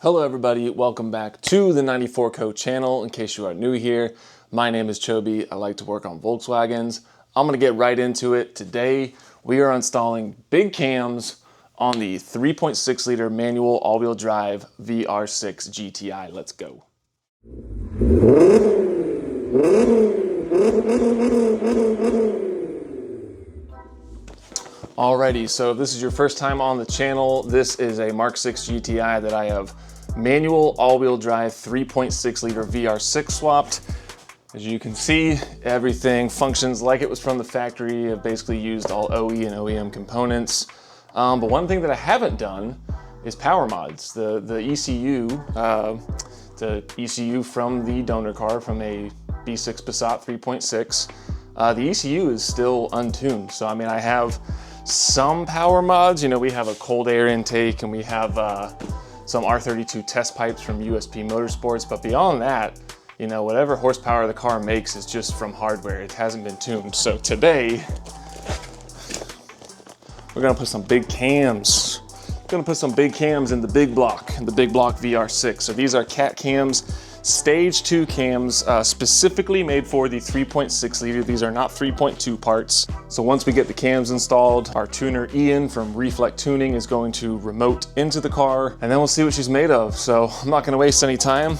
Hello everybody, welcome back to the 94 Co channel. In case you are new here, my name is Chobi. I like to work on Volkswagens. I'm gonna get right into it. Today, we are installing big cams on the 3.6 liter manual all-wheel drive VR6 GTI. Let's go. Alrighty, so if this is your first time on the channel, this is a Mark 6 GTI that I have manual all-wheel drive 3.6 liter VR6 swapped. As you can see, everything functions like it was from the factory. I've basically used all OE and OEM components. But one thing that I haven't done is power mods. The ECU from the donor car from a B6 Passat 3.6. The ECU is still untuned. So I mean, I have some power mods. You know, we have a cold air intake and we have some R32 test pipes from USP Motorsports. But beyond that, you know, whatever horsepower the car makes is just from hardware. It hasn't been tuned. So today, we're gonna put some big cams. Gonna put some big cams in the big block VR6. So these are cat cams, stage 2 cams, specifically made for the 3.6 liter. These are not 3.2 parts. So once we get the cams installed, our tuner Ian from Reflect Tuning is going to remote into the car, and then we'll see what she's made of. So I'm not gonna waste any time.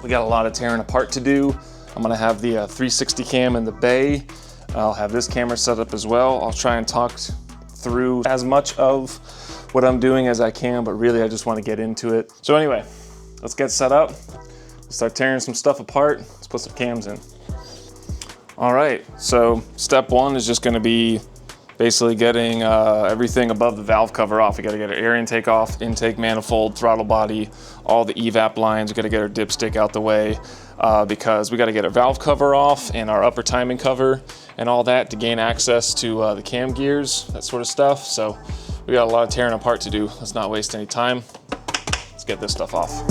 We got a lot of tearing apart to do. I'm gonna have the 360 cam in the bay. I'll have this camera set up as well. I'll try and talk through as much of what I'm doing as I can, but really I just want to get into it. So anyway, let's get set up. Start tearing some stuff apart. Let's put some cams in. All right, so step one is just gonna be basically getting everything above the valve cover off. We gotta get our air intake off, intake manifold, throttle body, all the evap lines. We gotta get our dipstick out the way because we gotta get our valve cover off and our upper timing cover and all that to gain access to the cam gears, that sort of stuff. So we got a lot of tearing apart to do. Let's not waste any time. Let's get this stuff off.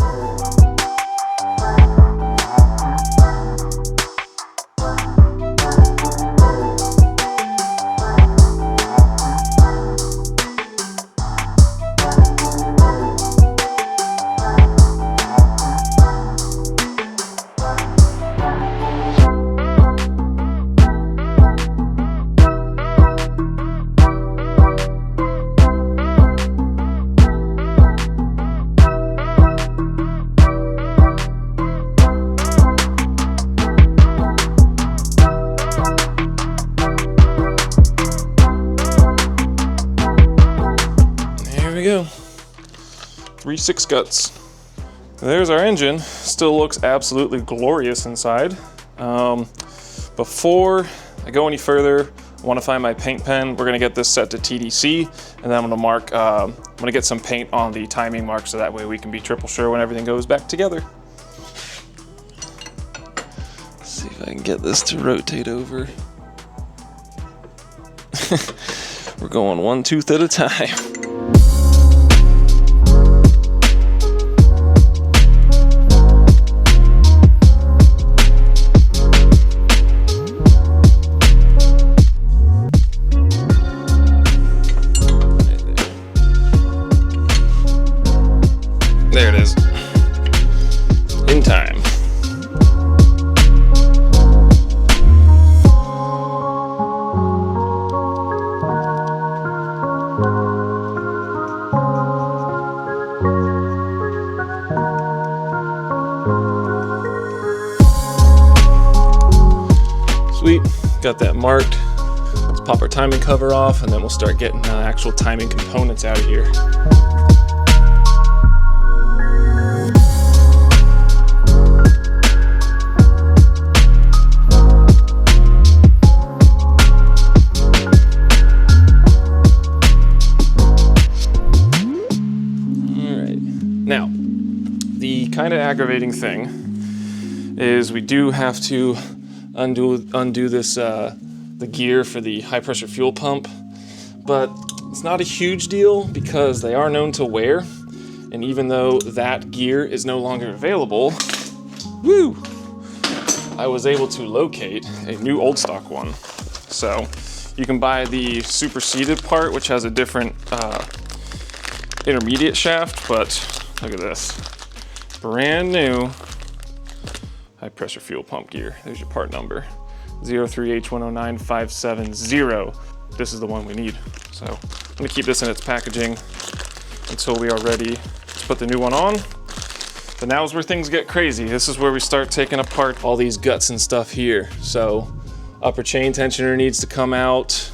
There we go, 3.6 guts. There's our engine. Still looks absolutely glorious inside. Before I go any further, I want to find my paint pen. We're gonna get this set to TDC, and then I'm gonna get some paint on the timing mark so that way we can be triple sure when everything goes back together. Let's see if I can get this to rotate over. We're going one tooth at a time. There it is. In time. Sweet, got that marked. Let's pop our timing cover off and then we'll start getting actual timing components out of here. Now, the kind of aggravating thing is we do have to undo this the gear for the high pressure fuel pump, but it's not a huge deal because they are known to wear, and even though that gear is no longer available, I was able to locate a new old stock one. So you can buy the superseded part, which has a different intermediate shaft, but Look at this. Brand new high pressure fuel pump gear. There's your part number. 03H109570. This is the one we need. So I'm gonna keep this in its packaging until we are ready to put the new one on. But now is where things get crazy. This is where we start taking apart all these guts and stuff here. So upper chain tensioner needs to come out.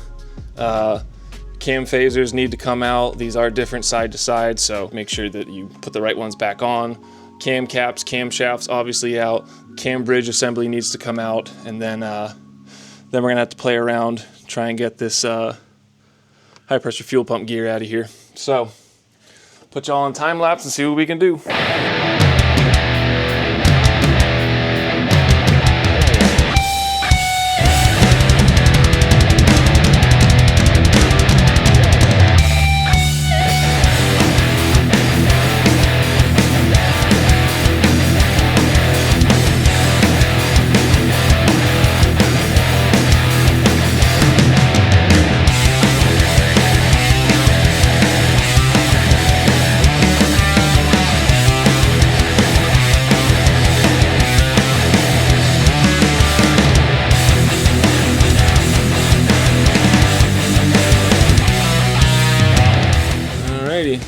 Cam phasers need to come out. These are different side to side, so make sure that you put the right ones back on. Cam caps, camshafts obviously out. Cam bridge assembly needs to come out, and then we're gonna have to play around, try and get this high pressure fuel pump gear out of here. So put y'all on time lapse and see what we can do.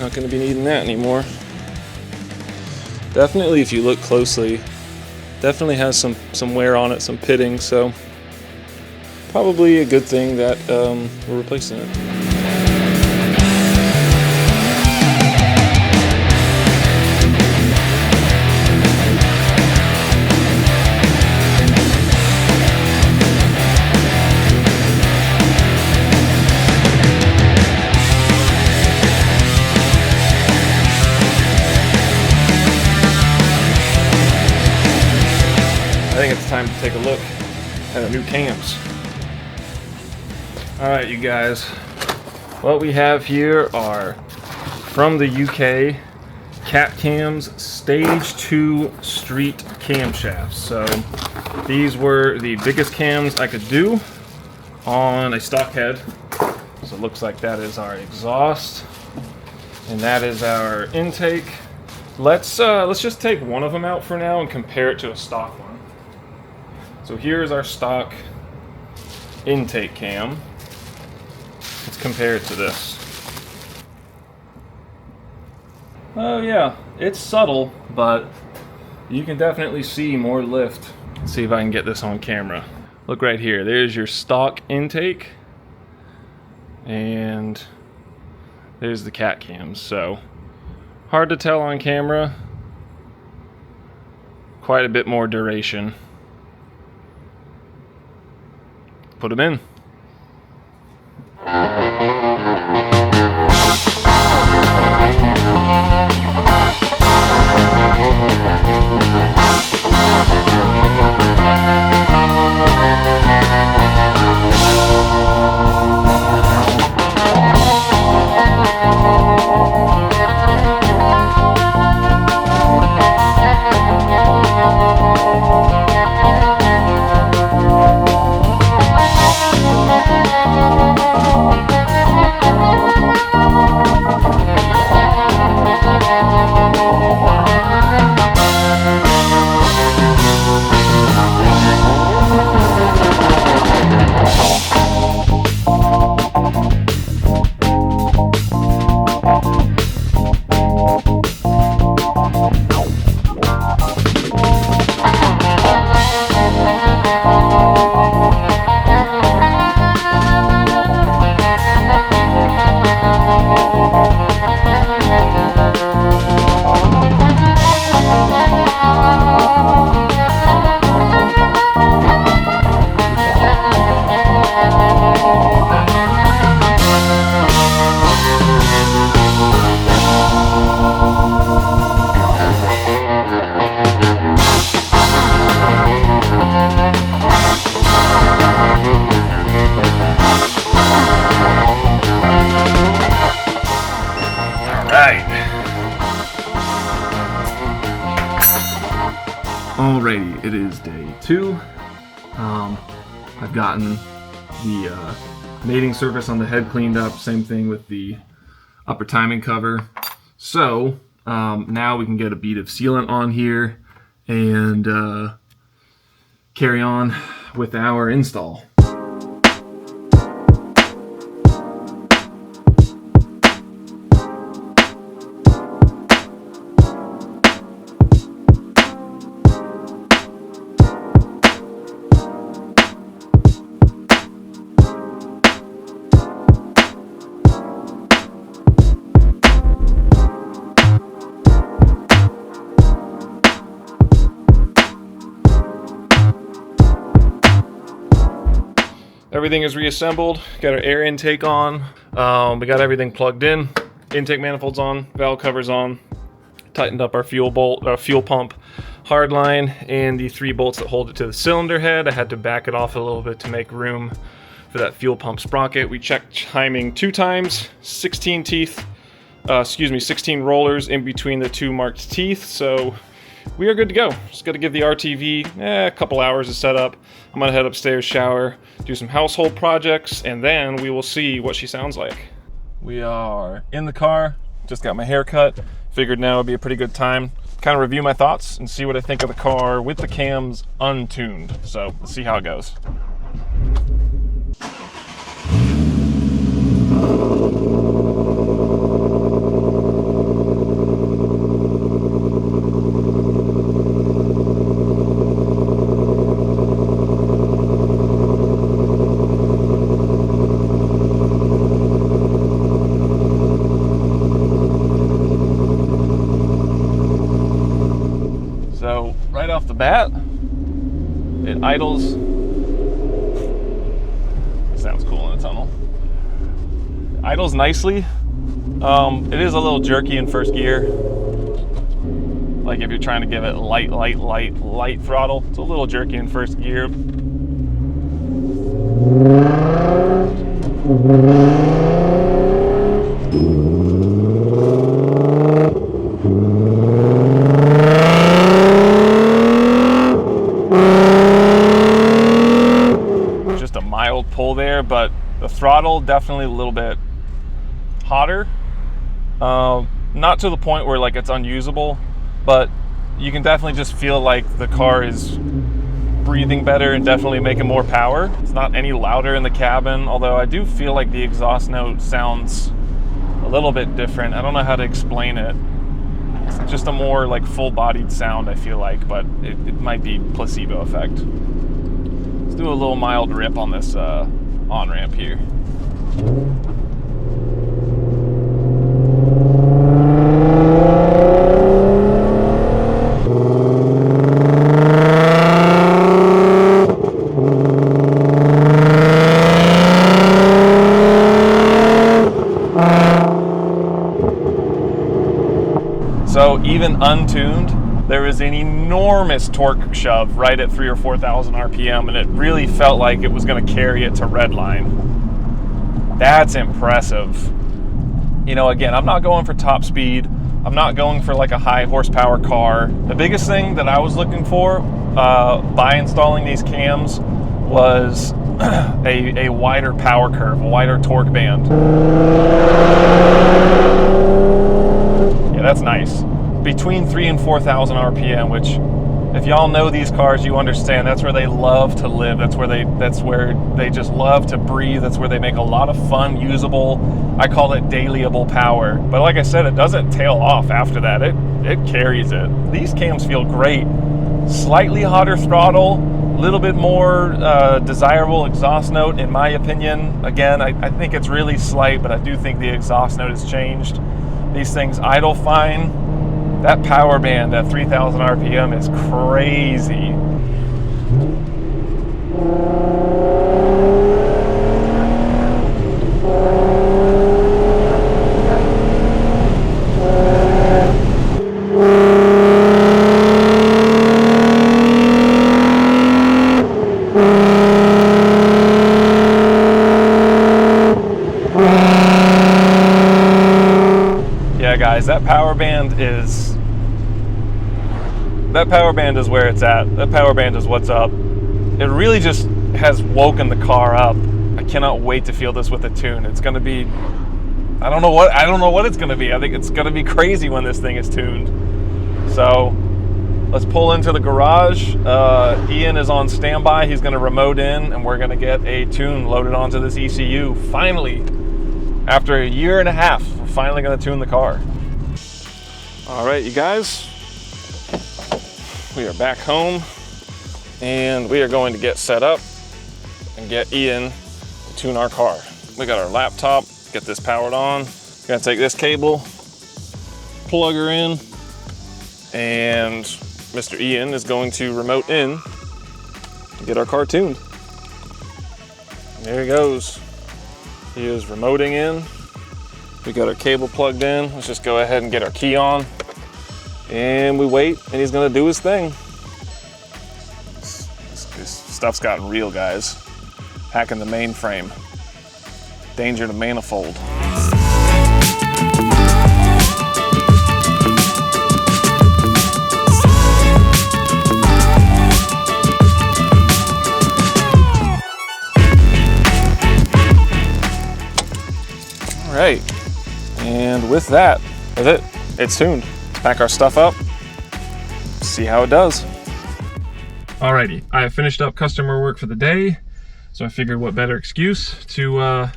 Not going to be needing that anymore. Definitely, if you look closely, definitely has some wear on it, some pitting, so probably a good thing that we're replacing it. I think it's time to take a look at our new cams. All right, you guys. What we have here are from the UK CAMS Stage 2 Street camshafts. So these were the biggest cams I could do on a stock head. So it looks like that is our exhaust, and that is our intake. Let's just take one of them out for now and compare it to a stock one. So here's our stock intake cam. Let's compare it to this. Oh yeah, it's subtle, but you can definitely see more lift. Let's see if I can get this on camera. Look right here, there's your stock intake, and there's the CAMS. So hard to tell on camera. Quite a bit more duration. Put them in. Alrighty, it is day 2. I've gotten the mating surface on the head cleaned up, same thing with the upper timing cover. So Now we can get a bead of sealant on here and carry on with our install. Everything is reassembled, got our air intake on, we got everything plugged in, intake manifolds on, valve covers on, tightened up our fuel pump hard line and the 3 bolts that hold it to the cylinder head. I had to back it off a little bit to make room for that fuel pump sprocket. We checked timing 2 times, 16 rollers in between the 2 marked teeth, so we are good to go. Just got to give the RTV a couple hours to set up. I'm gonna head upstairs, shower, do some household projects, and then we will see what she sounds like. We are in the car, just got my hair cut. Figured now would be a pretty good time. Kind of review my thoughts and see what I think of the car with the cams untuned. So let's see how it goes. Right off the bat, it idles. Sounds cool in a tunnel. Idles nicely. It is a little jerky in first gear. Like if you're trying to give it light throttle, it's a little jerky in first gear. Pull there, but the throttle definitely a little bit hotter. Not to the point where like it's unusable, but you can definitely just feel like the car is breathing better and definitely making more power. It's not any louder in the cabin, although I do feel like the exhaust note sounds a little bit different. I don't know how to explain it. It's just a more like full-bodied sound, I feel like, but it might be placebo effect. Do a little mild rip on this on-ramp here. So even untuned, there is an enormous torque shove right at 3,000 or 4,000 RPM, and it really felt like it was going to carry it to redline. That's impressive. You know, again, I'm not going for top speed. I'm not going for like a high horsepower car. The biggest thing that I was looking for by installing these cams was a wider power curve, a wider torque band. Yeah, that's nice. Between 3,000 and 4,000 RPM, which if y'all know these cars, you understand that's where they love to live. That's where they just love to breathe. That's where they make a lot of fun, usable, I call it dailyable power. But like I said, it doesn't tail off after that. It carries it. These cams feel great. Slightly hotter throttle, a little bit more desirable exhaust note in my opinion. Again, I think it's really slight, but I do think the exhaust note has changed. These things idle fine. That power band at 3,000 RPM is crazy. Yeah, guys, that power band is where it's at. That power band is what's up. It really just has woken the car up. I cannot wait to feel this with a tune. It's going to be I don't know what it's gonna be. I think it's gonna be crazy when this thing is tuned. So let's pull into the garage. Ian is on standby. He's gonna remote in and we're gonna get a tune loaded onto this ECU. Finally, after a year and a half, we're finally gonna tune the car. All right, you guys, we are back home and we are going to get set up and get Ian to tune our car. We got our laptop, get this powered on. We're gonna take this cable, plug her in, and Mr. Ian is going to remote in to get our car tuned. There he goes. He is remoting in. We got our cable plugged in. Let's just go ahead and get our key on. And we wait, and he's gonna do his thing. This stuff's gotten real, guys. Hacking the mainframe. Danger to manifold. All right, and with that, that's it. It's tuned. Let's pack our stuff up, see how it does. Alrighty, I finished up customer work for the day, so I figured what better excuse to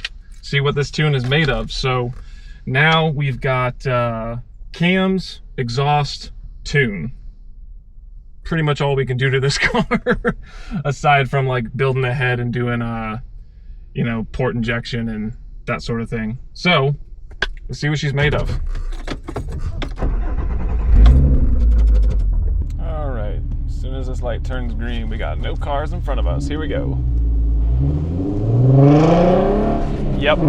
see what this tune is made of. So now we've got cams, exhaust, tune. Pretty much all we can do to this car, aside from like building a head and doing you know, port injection and that sort of thing. So let's see what she's made of. All right, as soon as this light turns green, we got no cars in front of us. Here we go. Yep.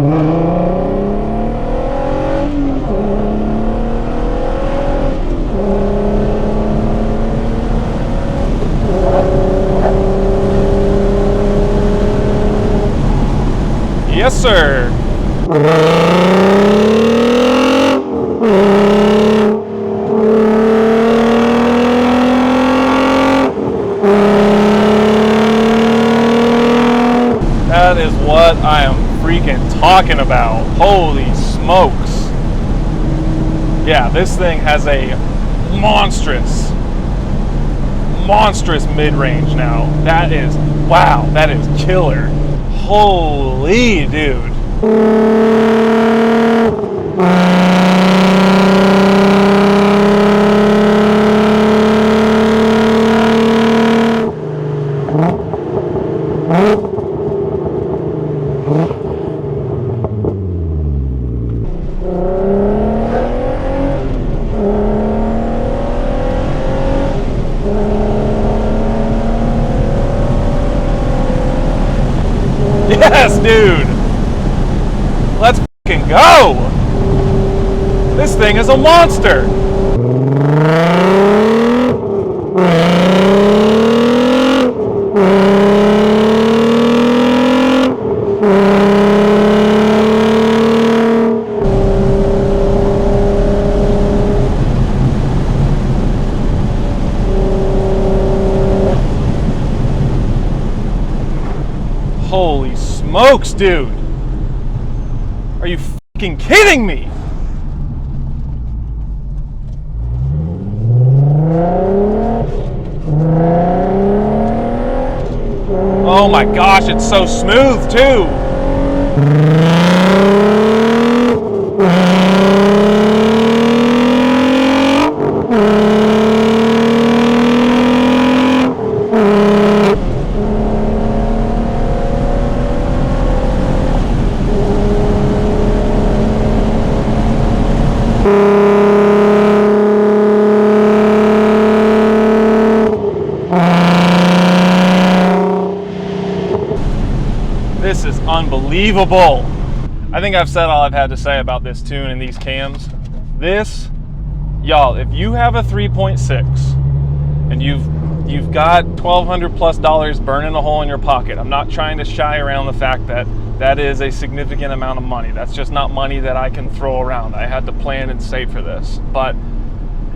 Yes, sir. That is what I am freaking talking about. Holy smokes. Yeah, this thing has a monstrous mid-range now. That is, wow, that is killer. Holy dude. Yes, dude. Let's fucking go. This thing is a monster. Holy smokes, dude. Are you fucking kidding me? Oh my gosh, it's so smooth too. This is unbelievable. I think I've said all I've had to say about this tune and these cams. This, y'all, if you have a 3.6 and you've got $1,200+ burning a hole in your pocket, I'm not trying to shy around the fact that that is a significant amount of money. That's just not money that I can throw around. I had to plan and save for this. But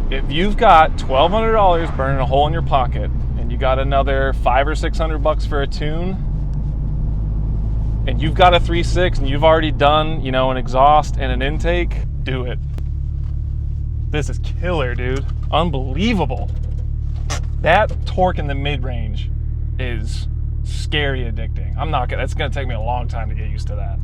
if you've got $1,200 burning a hole in your pocket and you got another $500 or $600 for a tune, and you've got a 3.6 and you've already done, you know, an exhaust and an intake, do it. This is killer, dude. Unbelievable. That torque in the mid-range is scary addicting. I'm not gonna, it's gonna take me a long time to get used to that.